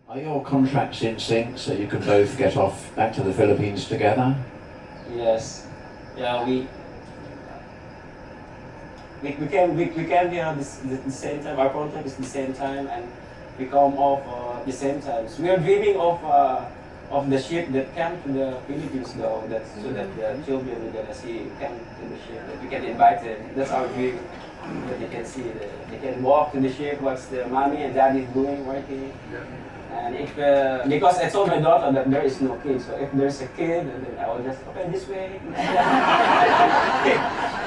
Are your contracts in sync so you can both get off back to the Philippines together? Yes. Yeah, we came here the same time. Our contract is the same time, and we come off the same time. So we are dreaming of the ship that came to the Philippines, though. That's so that the children are gonna see come to the ship. That we can invite them. That's our dream. That they can see. They can walk to the ship. What's the mommy and daddy doing working. And if, because I told my daughter that there is no kid, so if there's a kid, then I will just, okay, this way.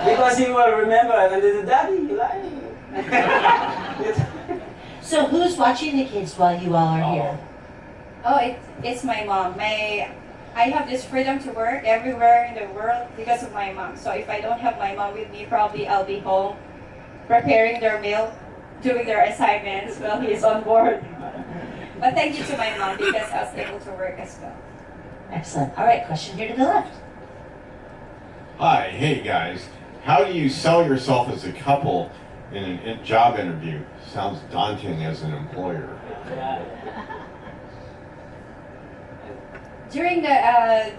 Because he will remember, and then, Daddy, you lying. So who's watching the kids while you all are here? Oh, it's my mom. I have this freedom to work everywhere in the world because of my mom. So if I don't have my mom with me, probably I'll be home preparing their meal, doing their assignments while he's on board. But thank you to my mom because I was able to work as well. Excellent. All right, question here to the left. Hi, hey guys. How do you sell yourself as a couple in a job interview? Sounds daunting as an employer. During that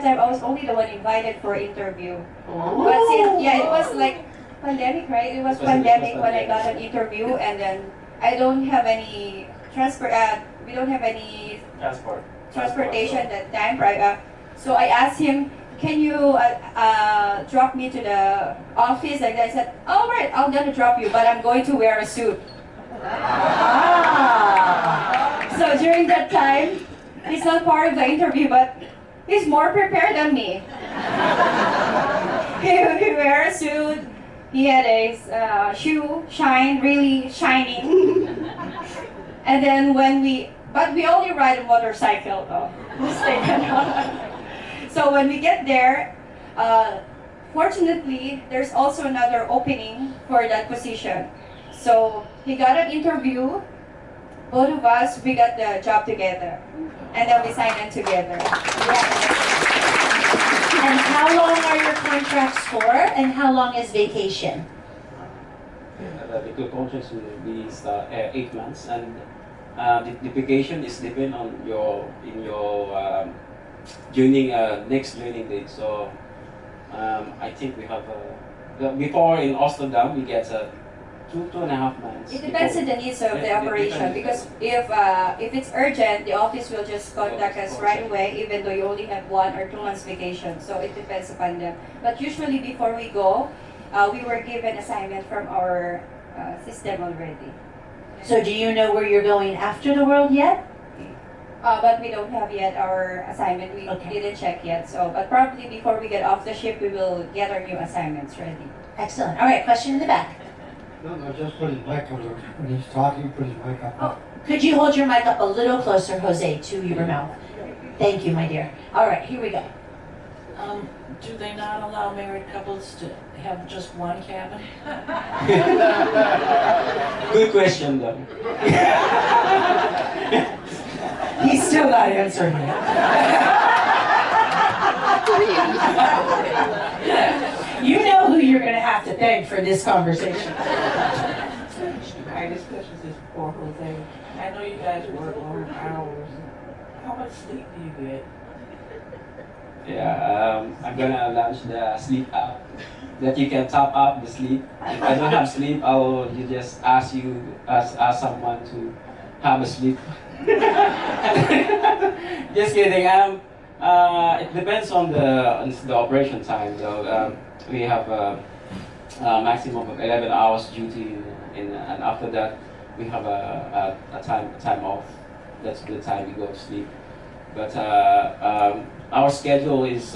time, I was only the one invited for interview. But since, it was like pandemic, right? It was pandemic when I got an interview, and then I don't have any we don't have any transportation that time, right? So I asked him, can you drop me to the office? Like I said, all right, I'm gonna drop you, but I'm going to wear a suit. So during that time, he's not part of the interview, but he's more prepared than me. He wear a suit. He had a shoe really shining. And then but we only ride a motorcycle though. So when we get there, fortunately, there's also another opening for that position. So he got an interview. Both of us, we got the job together. And then we signed it together. Yes. And how long are your contracts for? And how long is vacation? The contracts will be 8 months, and the vacation is depend on your next joining date. So I think we have before in Amsterdam we get 2.5 months. It depends on the needs of the operation, because if it's urgent, the office will just contact us right away, even though you only have 1 or 2 months vacation. So it depends upon them. But usually before we go, we were given assignment from our system already. So do you know where you're going after the world yet? But we don't have yet our assignment. We didn't check yet. So, but probably before we get off the ship, we will get our new assignments ready. Excellent. All right, question in the back. No, just put his mic up. When he's talking, put his mic up. Oh, could you hold your mic up a little closer, Jose, to your mouth? Thank you, my dear. All right, here we go. Do they not allow married couples to have just one cabin? Good question, though. He's still not answering it. You know who you're going to have to thank for this conversation. Hi, this question is for Jose. I know you guys work long hours. How much sleep do you get? Yeah, I'm gonna launch the sleep app that you can top up the sleep. If I don't have sleep, you just ask someone to have a sleep. Just kidding. It depends on the operation time. So we have a maximum of 11 hours duty, and after that we have a time off. That's the time we go to sleep. But our schedule is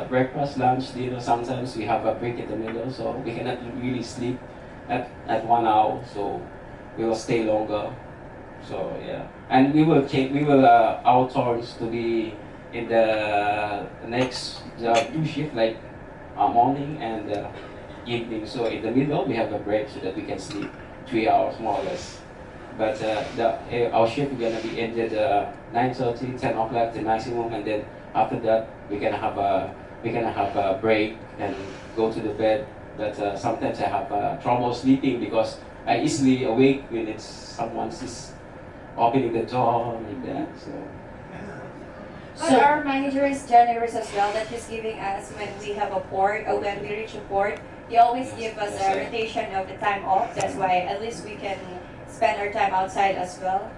breakfast, lunch, dinner. Sometimes we have a break in the middle, so we cannot really sleep at 1 hour. So we will stay longer. So yeah, and we will our turns to be in the next 2 shifts, like morning and evening. So in the middle we have a break so that we can sleep 3 hours more or less. But our shift is gonna be ended 9:30, 10 o'clock the maximum, and then after that we're gonna have a break and go to the bed. But sometimes I have trouble sleeping because I easily awake when someone is opening the door like that. So But our manager is generous as well, that he's giving us when we have a port or when we reach a port. He always give us a rotation of the time off. That's why at least we can spend our time outside as well.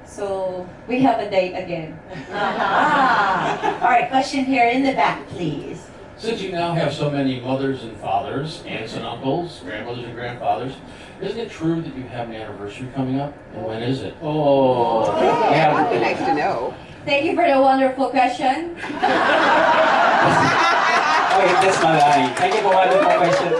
So we have a date again. Ah. All right, question here in the back, please. Since you now have so many mothers and fathers, aunts and uncles, grandmothers and grandfathers, isn't it true that you have an anniversary coming up? And when is it? oh, yeah. That'd be nice to know. Thank you for the wonderful question. Oh, that's my line. Thank you for wonderful question.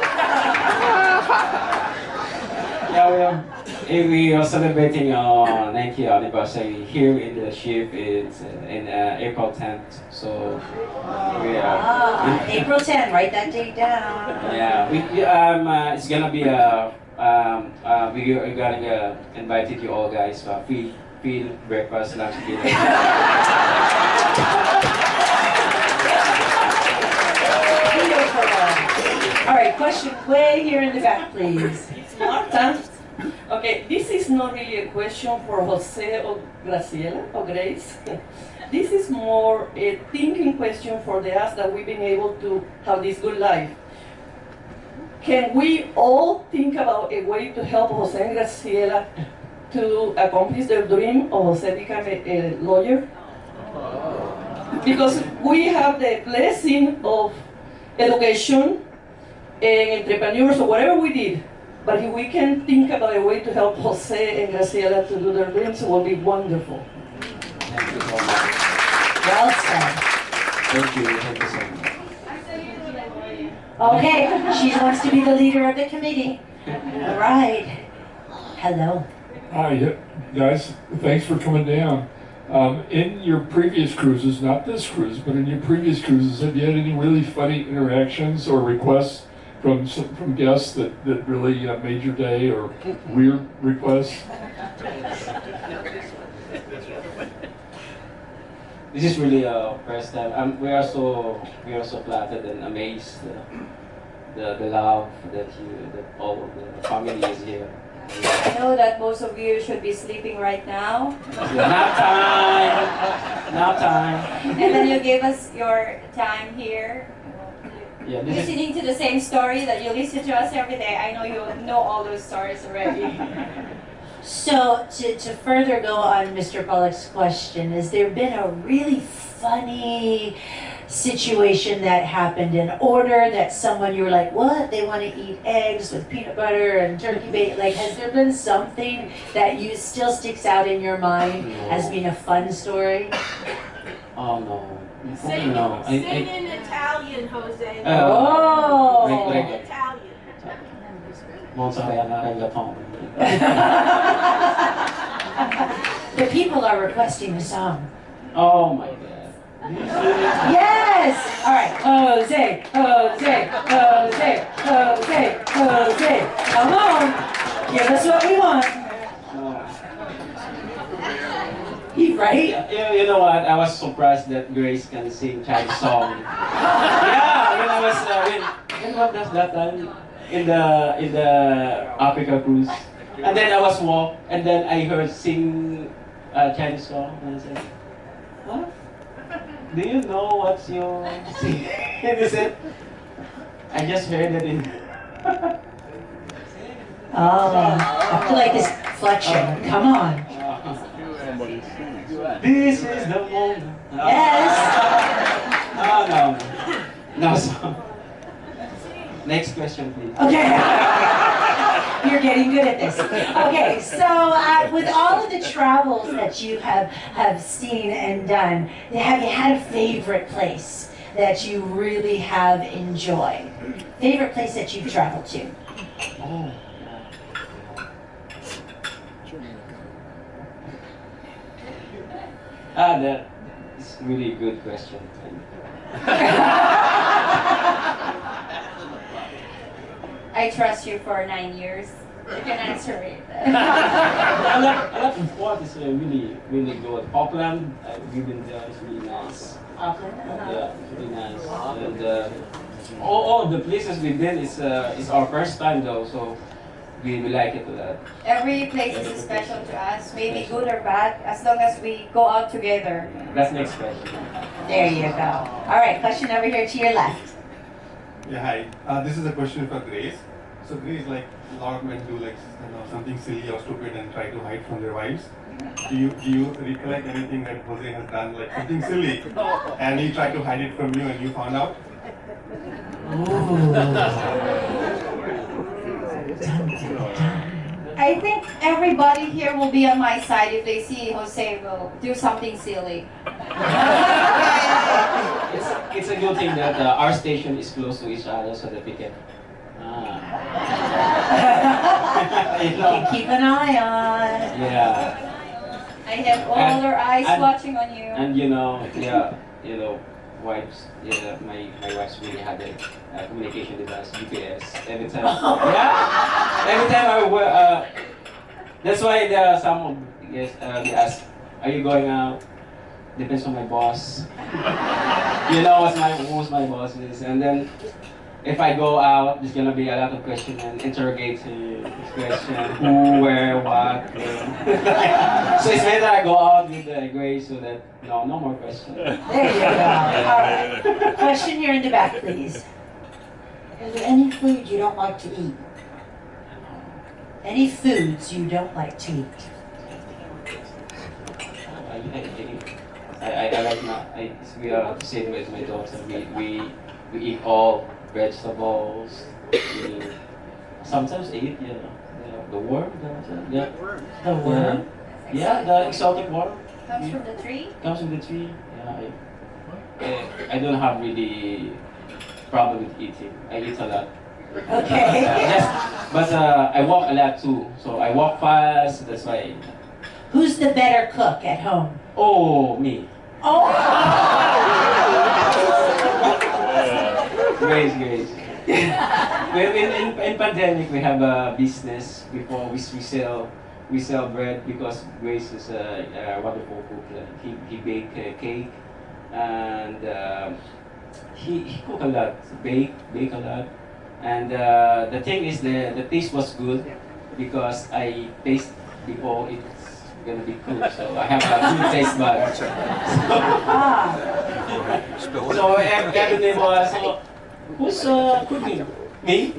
Yeah, we are celebrating our 90th anniversary here in the ship. It's in April 10th. So we are. April 10, write that date down. Yeah, it's gonna be we are gonna invited you all guys for free breakfast, lunch dinner. All right, question way here in the back, please. Marta. Okay, this is not really a question for Jose or Graciela or Grace. This is more a thinking question for the us that we've been able to have this good life. Can we all think about a way to help Jose and Graciela to accomplish their dream of Jose become a lawyer? Because we have the blessing of education and entrepreneurs or whatever we did, but if we can think about a way to help Jose and Graciela to do their dreams, it will be wonderful. Thank you so much. Well said. Thank you so much. Okay, she wants to be the leader of the committee. All right. Hello. Hi, guys. Thanks for coming down. In your previous cruises, not this cruise, but in your previous cruises, have you had any really funny interactions or requests from guests that really made your day, or weird requests? This is really our first time. We are so flattered and amazed the love that all of the family is here. I know that most of you should be sleeping right now. Nap time, nap time. And then you gave us your time here. Yeah, this is, Listening to the same story that you listen to us every day. I know you know all those stories already. So to further go on Mr. Pollock's question, has there been a really funny situation that happened, an order that someone you were like, what? They want to eat eggs with peanut butter and turkey bacon. Like, has there been something that you still sticks out in your mind as being a fun story? oh no. Sing, No, sing in Italian, Jose. Oh. Like Italian. mozzarella reggaeton. The people are requesting the song. Oh my god. Yes! All right, Jose, Jose, Jose, Jose, Jose. Come on, give us what we want. Right? You know what? I was surprised that Grace can sing Chinese song. Yeah, when I was when was that time in the Africa cruise, and then I was walk, and then I heard sing Chinese song, and I said, "What? Do you know what's your sing?" And he said, "I just heard it in." I feel like this flexion. Come on. This is the moment. Yes. Oh no. No song. Next question, please. Okay. You're getting good at this. Okay, so with all of the travels that you have seen and done, have you had a favorite place that you really have enjoyed? Favorite place that you've traveled to? Oh. That is really a good question. I trust you for 9 years. You can answer it. I love what is really good. Auckland, we've been there. It's really nice. Auckland? Yeah, it's really nice. And all of the places we've been is our first time though. So we like it a lot. Every place is special to us, maybe good or bad, as long as we go out together. That's next question. There you go. All right, question over here to your left. Yeah, hi. This is a question for Grace. So Grace, like a lot of men do like something silly or stupid and try to hide from their wives. Do you recollect anything that Jose has done, like something silly, and he tried to hide it from you and you found out? I think everybody here will be on my side if they see Jose will do something silly. It's a good thing that our station is close to each other so that we can. You know, Keep an eye on. yeah. I have all their eyes watching on you. And you know, wives, my wife's really had a communication device, GPS, every time. Yeah, every time I work, that's why there are some, yes, they ask, are you going out? Depends on my boss. You know who's my boss is, and then if I go out, there's gonna be a lot of questions and interrogating question, who, where, what. So it's better I go out with Grace so that no more questions. There you go. All right. Question here in the back, please. Is there any food you don't like to eat? Any foods you don't like to eat? I like we are the same way as my daughter. We eat all vegetables. We sometimes eat the worm. The worm? Yeah, the exotic worm. Comes from the tree? Comes from the tree. Yeah, I don't have really problem with eating. I eat a lot. Okay. But I walk a lot too. So I walk fast. That's why. Who's the better cook at home? Oh, me. Oh! Grace. Well, in pandemic we have a business before we sell bread because Grace is a wonderful cook. He bake cake and he cook a lot, bake a lot, and the thing is the taste was good because I taste before it's gonna be cooked, so I have a good taste bud. So every day was who's cooking? Me?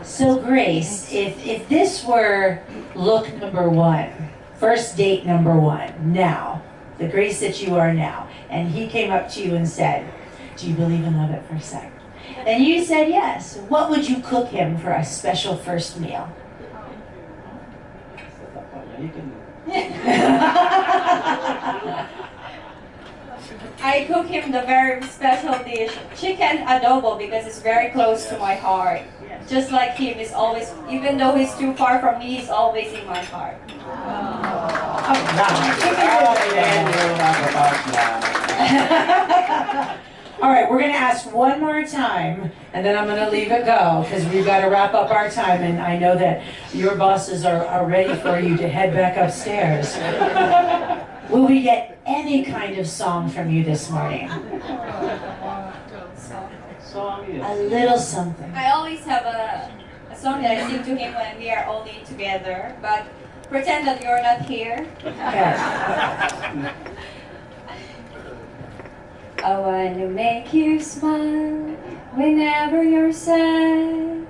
So Grace, if this were look number one, first date number one, now, the Grace that you are now, and he came up to you and said, do you believe in love at first sight? And you said yes. What would you cook him for a special first meal? I cook him the very special dish, chicken adobo, because it's very close to my heart. Just like him, is always, even though he's too far from me, he's always in my heart. All right, we're going to ask one more time, and then I'm going to leave it go, because we've got to wrap up our time, and I know that your bosses are ready for you to head back upstairs. Will we get any kind of song from you this morning? A little something. I always have a song that I sing to him when we are only together, but pretend that you're not here. Okay. I want to make you smile whenever you're sad.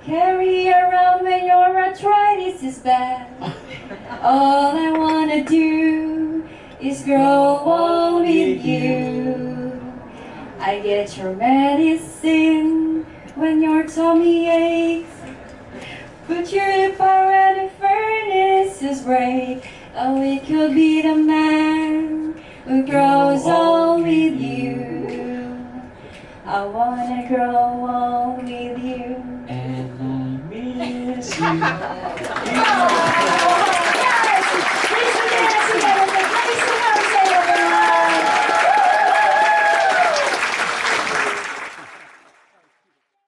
Carry around when your arthritis is bad. All I want to do is grow old with you. I get your medicine when your tummy aches. Put your lip out where the furnaces break. And we could be the man who grows old with you. I wanna grow old with you. And I miss you.